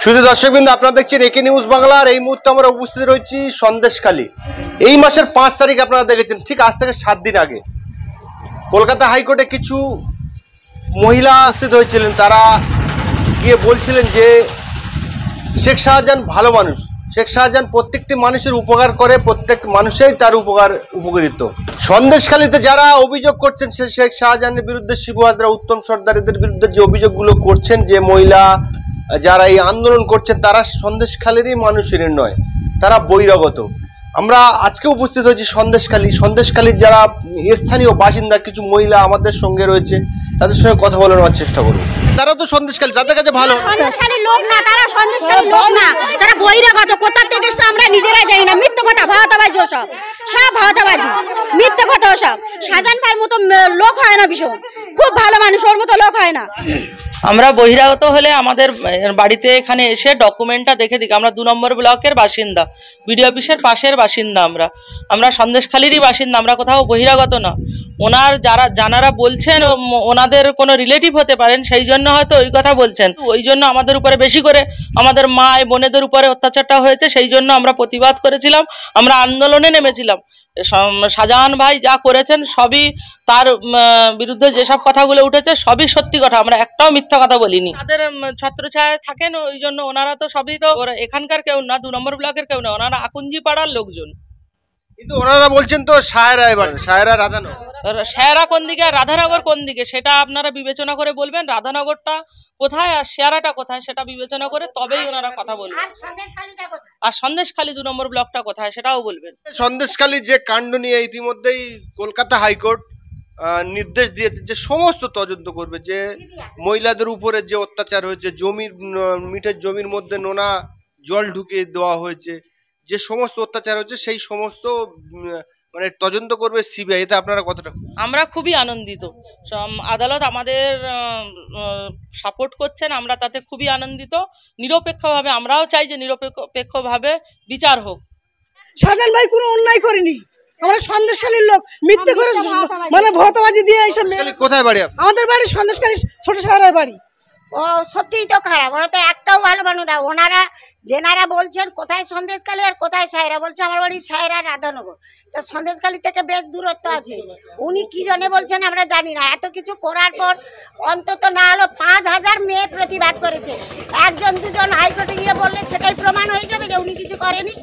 শুধু দর্শকবৃন্দ, আপনারা দেখছেন একে নিউজ বাংলা। আর এই মুহূর্তে আমরা উপস্থিত রয়েছি সন্দেশখালী। এই মাসের 5 তারিখ আপনারা দেখেছেন, ঠিক আজ থেকে 7 দিন আগে কলকাতা হাইকোর্টে কিছু মহিলা উপস্থিত হয়েছিলেন। তারা গিয়ে বলছিলেন যে শেখ শাহজাহান ভালো মানুষ, শেখ শাহজাহান প্রত্যেকটি মানুষের উপকার করে, প্রত্যেক মানুষই তার উপকারিত। সন্দেশখালীতে যারা অভিযোগ করছেন শেখ শাহজাহানের বিরুদ্ধে, শিবু হাজরা, উত্তম সর্দার, এদের বিরুদ্ধে যে অভিযোগগুলো করছেন, যে মহিলা যারা এই আন্দোলন করছেন তারা সন্দেশখালীরই মানুষের নয়, তারা বহিরাগত। আমরা আজকে উপস্থিত হয়েছি সন্দেশখালীর যারা স্থানীয় বাসিন্দা, কিছু মহিলা আমাদের সঙ্গে রয়েছে, তাদের সঙ্গে কথা বলে নেওয়ার চেষ্টা করব। তারা তো সন্দেশখালী, যাদের কাছে ভালো সন্দেশখালীর লোক না, তারা সন্দেশখালীর লোক না, তারা বহিরাগত। কোথা থেকে আমরা নিজেরাই জানি না। মিথ্যে কথা, ভাওতাবাজি, ওসব সব ভাওতাবাজি, মিথ্যে কথা ওসব। শাহজাহান ভাইয়ের মতো লোক হয় না, ভীষণ খুব ভালো মানুষ, ওর মতো লোক হয় না। আমরা বহিরাগত হলে আমাদের বাড়িতে এখানে এসে ডকুমেন্টটা দেখে দিক। আমরা 2 নম্বর ব্লকের বাসিন্দা, বিডিও অফিসের পাশের বাসিন্দা। আমরা সন্দেশখালীরই বাসিন্দা, আমরা কোথাও বহিরাগত না। ওনার যারা বলছেন ওনাদের কোনো রিলেটিভ হতে পারেন, সেই জন্য হয়তো ওই কথা বলছেন। ওই জন্য আমাদের উপরে বেশি করে আমাদের মা বোনেদের উপরে অত্যাচারটা হয়েছে, সেই জন্য আমরা প্রতিবাদ করেছিলাম, আমরা আন্দোলনে নেমেছিলাম। শাহজাহান ভাই যা করেছেন সবই, তার বিরুদ্ধে যেসব কথাগুলো উঠেছে সবই সত্যি কথা, আমরা একটাও মিথ্যা কথা বলিনি। তাদের ছত্রছায়ায় থাকেন, ওই জন্য ওনারা তো সবই তো এখানকার কেউ না, 2 নম্বর ব্লকের কেউ না, ওনারা আকুঞ্জি পাড়ার লোকজন। কিন্তু ওনারা বলছেন তো সায়রা, এবার সায়রা রাধানগর, সায়রা কোন দিকে আর রাধানগর কোন দিকে সেটা আপনারা বিবেচনা করে বলবেন। রাধানগরটা কোথায় আর শেয়ারাটা কোথায় সেটা বিবেচনা করে তবেই ওনারা কথা বলবেন। আর সন্দেশখালী 2 নম্বর ব্লকটা কোথায় সেটাও বলবেন। সন্দেশখালী যে কাণ্ড নিয়ে ইতিমধ্যেই কলকাতা হাইকোর্ট নির্দেশ দিয়েছে যে সমস্ত তদন্ত করবে, যে মহিলাদের উপরে যে অত্যাচার হয়েছে, মিঠের জমির মধ্যে নোনা জল ঢুকিয়ে দেওয়া হয়েছে, যে সমস্ত অত্যাচার হয়েছে সেই সমস্ত মানে তদন্ত করবে সিবিআই। এতে আপনারা কতটা? আমরা খুবই আনন্দিত, আদালত আমাদের সাপোর্ট করছেন, আমরা তাতে খুবই আনন্দিত। নিরপেক্ষভাবে, আমরাও চাই যে নিরপেক্ষভাবে বিচার হোক। শাহজাহান ভাই কোনো অন্যায় করেনি, আমরা সন্দেশখালীর লোক, মিথ্যে করে মানে ভোতাবাজি দিয়ে এইসব। কোথায় বাড়ি? আমাদের বাড়ি সন্দেশখালী, ছোট সাহারার বাড়ি। ও সত্যিই তো খারাপ, ওরা তো একটাও ভালো মানুষ না। ওনারা যেনারা বলছেন কোথায় সন্দেশখালী আর কোথায় সায়রা, বলছে আমার বাড়ি সায়রা রাধানগর, তা সন্দেশখালী থেকে বেশ দূরত্ব আছে। উনি কি জন্য বলছেন আমরা জানি না। এত কিছু করার পর অন্তত না হলো 5000 মেয়ে প্রতিবাদ করেছে, 1জন 2জন হাইকোর্টে গিয়ে বললে সেটাই প্রমাণ হয়ে যাবে যে উনি কিছু করেনি।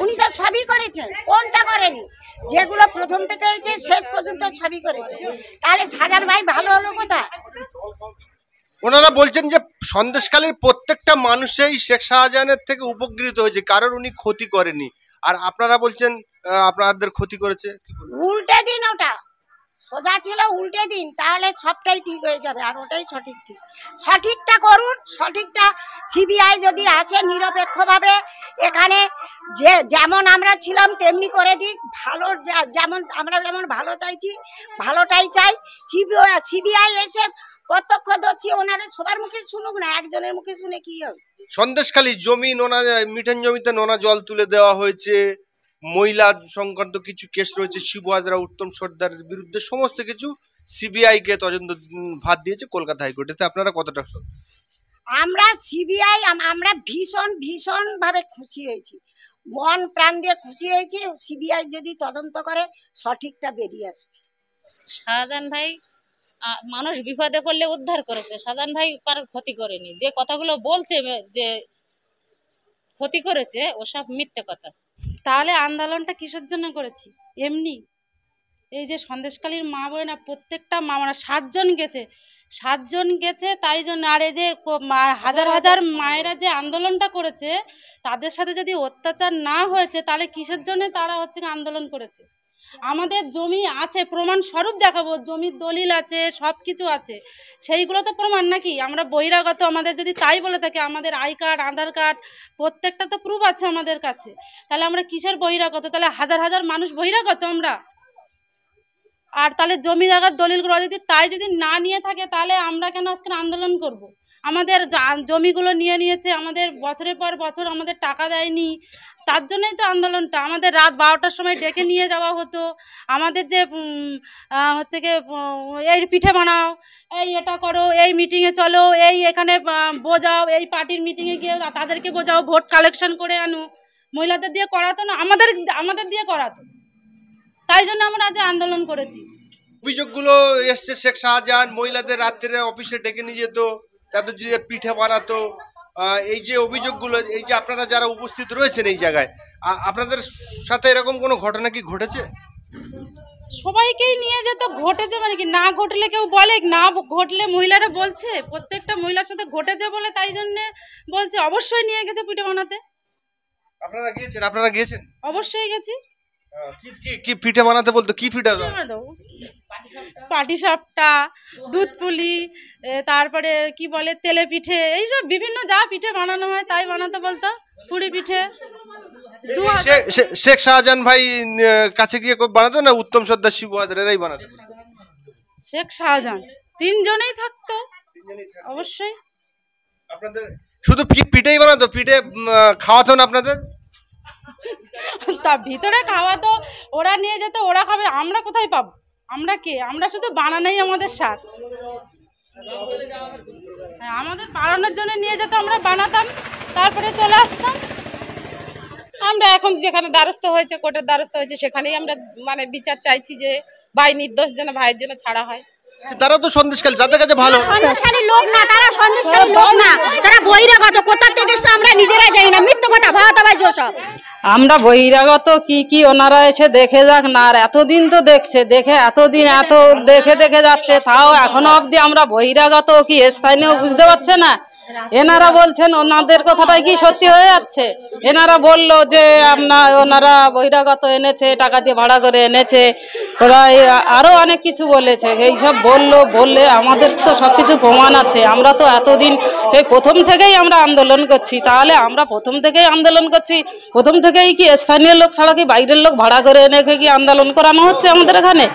উনি তো সবই করেছেন, কোনটা করেনি? যেগুলো প্রথম থেকে হয়েছে শেষ পর্যন্ত সবই করেছে। তাহলে শাহজাহান ভাই ভালো হলো কোথায়? ওনারা বলছেন যে সন্দেশখালীর প্রত্যেকটা মানুষই শেখ শাহজাহানের থেকে উপকৃত হয়েছে, কারণ উনি ক্ষতি করেনি। আর আপনারা বলছেন আপনাদের ক্ষতি করেছে। উল্টে দিন, ওটা সোজা ছিল, উল্টে দিন, তাহলে সবটাই ঠিক হয়ে যাবে। আর ওটাই সঠিক, সঠিকটা করুন। সঠিকটা সিবিআই যদি আসে নিরপেক্ষভাবে, এখানে যেমন আমরা ছিলাম তেমনি করে দিক। ভালো যেমন আমরা যেমন ভালো চাইছি, ভালোটাই চাই। সিবিআই এসে প্রত্যক্ষদর্শী ওনারা সবার মুখে শুনুক না, একজনের মুখে শুনে কি হবে? সন্দেশখালী জমি নোনা, মিঠেন জমিতে নোনা জল তুলে দেওয়া হয়েছে, মহিলা সংক্রান্ত কিছু কেস রয়েছে, শিবু হাজরা, উত্তম সর্দারের বিরুদ্ধে সমস্ত কিছু সিবিআই কে তদন্ত ভার দিয়েছে কলকাতা হাইকোর্টে। আপনারা কতটা? আমরা সিবিআই, আমরা ভীষণ ভাবে খুশি হয়েছি, মন প্রাণ দিয়ে খুশি হয়েছি। সিবিআই যদি তদন্ত করে সঠিকটা বেরিয়ে আসবে। শাহজাহান ভাই মানুষ বিপদে পড়লে উদ্ধার করেছে, শাহজাহান ভাই কারোর ক্ষতি করেনি। যে কথাগুলো বলছে যে ক্ষতি করেছে ওসব মিথ্যে কথা। তাহলে আন্দোলনটা কিসের জন্য করেছি? এমনি এই যে সন্দেশখালীর মা বোনেরা, প্রত্যেকটা মা, মানে 7 জন গেছে তাই জন্য। আর এই যে হাজার মায়েরা যে আন্দোলনটা করেছে, তাদের সাথে যদি অত্যাচার না হয়েছে তাহলে কিসের জন্য তারা আন্দোলন করেছে? আমাদের জমি আছে, প্রমাণ স্বরূপ দেখাবো, জমির দলিল আছে, সব কিছু আছে, সেইগুলো তো প্রমাণ নাকি? আমরা বহিরাগত, আমাদের যদি তাই বলে থাকে, আমাদের আই কার্ড, আধার কার্ড, প্রত্যেকটা তো প্রুফ আছে আমাদের কাছে, তাহলে আমরা কিসের বহিরাগত? তাহলে হাজার মানুষ বহিরাগত আমরা? আর তাহলে জমি জায়গার দলিলগুলো যদি না নিয়ে থাকে, তাহলে আমরা কেন আজকে আন্দোলন করব? আমাদের জমিগুলো নিয়ে নিয়েছে, আমাদের বছরের পর বছর আমাদের টাকা দেয়নি। তার জন্যই তো আন্দোলনটা। আমাদের রাত 12টার সময় ডেকে নিয়ে যাওয়া হতো। আমাদের যে হচ্ছে গিয়ে এই পিঠে বানাও, এই এটা করো, এই মিটিংয়ে চলো, এই এখানে বোঝাও, এই পার্টির মিটিংয়ে গিয়ে তাদেরকে বোঝাও, ভোট কালেকশন করে আনো। মহিলাদের দিয়ে করাতো না, আমাদের দিয়ে করাতো। তাই জন্য আমরা আজ আন্দোলন করেছি। অভিযোগগুলো এসছে শেখ শাহজাহান মহিলাদের রাত্রে অফিসে ডেকে নিয়ে যেত, তাদের যদি পিঠে বানাতো, এই যে অভিযোগগুলো, এই যে আপনারা যারা উপস্থিত রয়েছেন এই জায়গায়, আপনাদের সাথে এরকম কোনো ঘটনা কি ঘটেছে? সবাইকেই নিয়ে যেত। ঘটেছে মানে কি, না ঘটলে কেউ বলে, না ঘটলে মহিলারা বলছে, প্রত্যেকটা মহিলার সাথে ঘটেছে বলে তাই জন্য বলছে। অবশ্যই নিয়ে গেছে পিঠে বানাতে। আপনারা গিয়েছেন? অবশ্যই গেছি। কি পিঠে বানাতে বলতো? কি পিঠে? পাটিসাপটা, দুধ পুলি, তারপরে কি বলে তেলে পিঠে, এইসব বিভিন্ন যা পিঠে বানানো হয় তাই বানাতে বলতো। পুরি পিঠে। শেখ শাহজাহান ভাই কাছে গিয়ে বানাতো না উত্তম সর্দার, শিবু হাজার এরাই বানাতো? শেখ শাহজাহান তিনজনেই থাকতো অবশ্যই। আপনাদের শুধু পিঠেই বানাতো? পিঠে খাওয়াতো না আপনাদের? তা ভিতরে খাওয়াতো, ওরা নিয়ে যেত, ওরা খাবে, আমরা কোথায় পাবো? আমরা কে? আমরা শুধু বানানোই আমাদের স্বাদ। হ্যাঁ, আমাদের বানানোর জন্য নিয়ে যেত, আমরা বানাতাম, তারপরে চলে আসতাম। আমরা এখন যেখানে দ্বারস্থ হয়েছে, কোর্টের দ্বারস্থ হয়েছে, সেখানেই আমরা মানে বিচার চাইছি যে ভাই নির্দোষ যেন ভাইয়ের জন্য ছাড়া হয়। তারা তো সন্দেশখালী, যাদের কাছে ভালো। সন্দেশখালীর লোক না, তারা সন্দেশখালীর লোক না, তারা বহিরাগত। কোথা থেকে এসে আমরা নিজেরা জানি না, মিথ্যে কথা ভাওতাবাজি সব। আমরা বহিরাগত কি ওনারা এসে দেখে যাক না। আর এতদিন তো দেখছে, দেখে এতদিন এত দেখে যাচ্ছে, তাও এখনো অবধি আমরা বহিরাগত কি স্থানীয় বুঝতে পারছে না। এনারা বলছেন ওনাদের কথাটাই কি সত্যি হয়ে যাচ্ছে? এনারা বললো যে ওনারা বহিরাগত এনেছে, টাকা দিয়ে ভাড়া করে এনেছে, ওরা আরো অনেক কিছু বলেছে। এইসব বললে আমাদের তো সবকিছু প্রমাণ আছে। আমরা তো এতদিন সেই প্রথম থেকেই আমরা আন্দোলন করছি। তাহলে আমরা প্রথম থেকেই আন্দোলন করছি, প্রথম থেকেই কি স্থানীয় লোক ছাড়া কি বাইরের লোক ভাড়া করে এনে কি আন্দোলন করানো হচ্ছে আমাদের এখানে?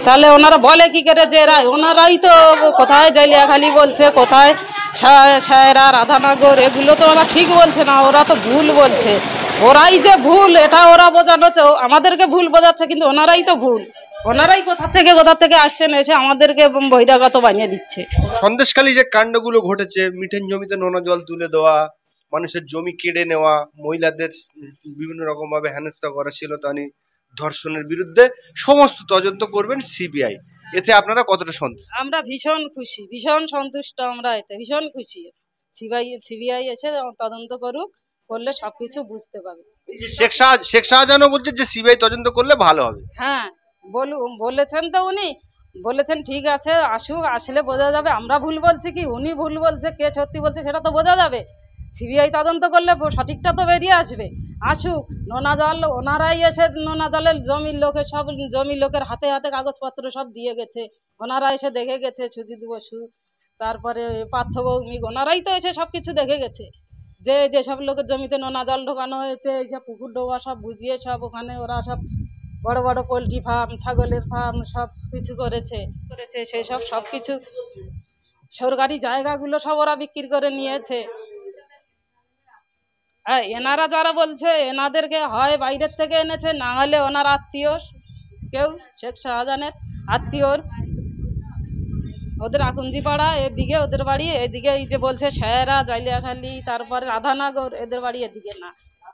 তাহলে ওনারা বলে কি করে যে ওনারাই তো কোথায় জালিয়াখালী বলছে, কোথায় সায়রা, রাধানগর, এগুলো তো ওরা ঠিক বলছে না, ওরা তো ভুল বলছে। ওরাই যে ভুল এটা ওরা বোঝাচ্ছে, আমাদেরকে ভুল বোঝাচ্ছে, কিন্তু ওনারাই তো ভুল। ওনারাই কোথা থেকে আসছেন, এসে আমাদেরকে বহিরাগত বানিয়ে দিচ্ছে। সন্দেশখালী যে কাণ্ডগুলো ঘটেছে, মিঠেন জমিতে নোনা জল তুলে দেওয়া, মানুষের জমি কেড়ে নেওয়া, মহিলাদের বিভিন্ন রকম ভাবে হেনস্থা করা, শিলতানি, ধর্ষণের বিরুদ্ধে সমস্ত তদন্ত করবেন সিবিআই। এতে আপনারা কতটা সন্তুষ্ট? আমরা ভীষণ খুশি, ভীষণ সন্তুষ্ট। আমরা এতে ভীষণ খুশি। সিবিআই এসে তদন্ত করলে সবকিছু বুঝতে পারবে। শেখ শাহজাহানও বলছে যে সিবিআই তদন্ত করলে ভালো হবে। হ্যাঁ, বলেছেন তো উনি, বলেছেন ঠিক আছে, আসুক, আসলে বোঝা যাবে আমরা ভুল বলছি কি উনি ভুল বলছে, কে সত্যি বলছে সেটা তো বোঝা যাবে। সিবিআই তদন্ত করলে সঠিকটা তো বেরিয়ে আসবে। আসুক, নোনা জল ওনারাই এসে নোনা জলের জমির লোকের হাতে হাতে কাগজপত্র সব দিয়ে গেছে, ওনারা এসে দেখে গেছে। সুজিত বসু, তারপরে পার্থ ভৌমিক, ওনারাই তো এসে সব কিছু দেখে গেছে যেসব লোকের জমিতে নোনা জল ঢোকানো হয়েছে, এইসব পুকুর ডোবা সব বুঝিয়ে সব ওখানে ওরা সব বড় বড় পোলট্রি ফার্ম, ছাগলের ফার্ম সব কিছু করেছে। সেসব সব কিছু সরকারি জায়গাগুলো সব ওরা বিক্রি করে নিয়েছে। এনারা যারা বলছে এনাদেরকে হয় বাইরের থেকে এনেছে, না হলে ওনার আত্মীয় কেউ, শেখ শাহজাহানের আত্মীয়, ওদের আকুঞ্জিপাড়া এদিকে ওদের বাড়ি, এদিকে এই যে বলছে সায়রা, জালিয়াখালী, তারপরে রাধানগর, এদের বাড়ি এদিকে না।